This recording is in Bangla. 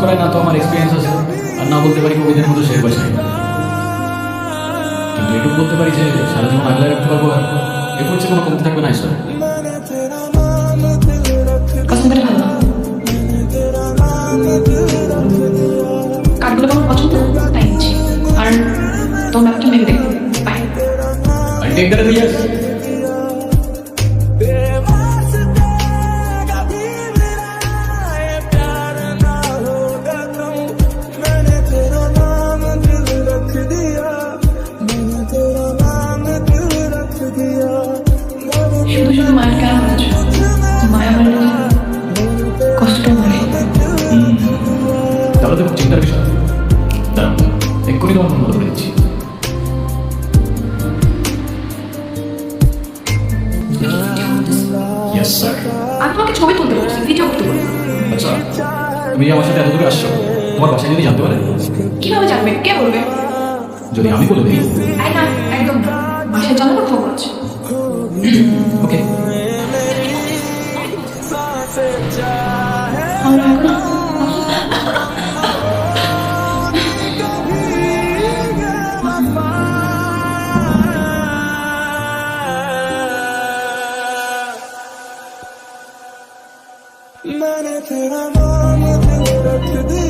করায় না তো আমার এক্সপিরিয়েন্স আছে, আর না বলতে পারি কবিদের মতো শের বাসায়, কিন্তু এটুকু বলতে পারি যে সারা জীবন আগলে রাখতে পারবো, আর এরপর হচ্ছে কোনো কমতে থাকবে না ঈশ্বর। কসম করে ভালো না, কাঠগুলো আমার পছন্দ তাই নিচ্ছি। আর তোর ব্যাপারটা ভেবে দেখো, বাই। আর টেক দ্যাট ইয়াস। শুধু শুধু মায়ের কেন বলছো? মায়া মারলে কষ্টটা মরে। তাহলে তো খুব চিন্তার বিষয়। দাঁড়াও, এক্ষুনি তোমার ফোন করে দিচ্ছি। Yes sir. আমি তোমাকে ছবি তুলতে বলছি, ভিডিও করতে বলি। আচ্ছা, তুমি যে আমার সাথে এত দূরে আসছো, তোমার বাসায় যদি জানতে পারে? কিভাবে জানবে? কে বলবে? যদি আমি বলে দিই? আই না, একদম না। বাসায় জানানো খবর আছে। ওকে। আমরা এখন मैंने तेरा नाम दिल रख दिया।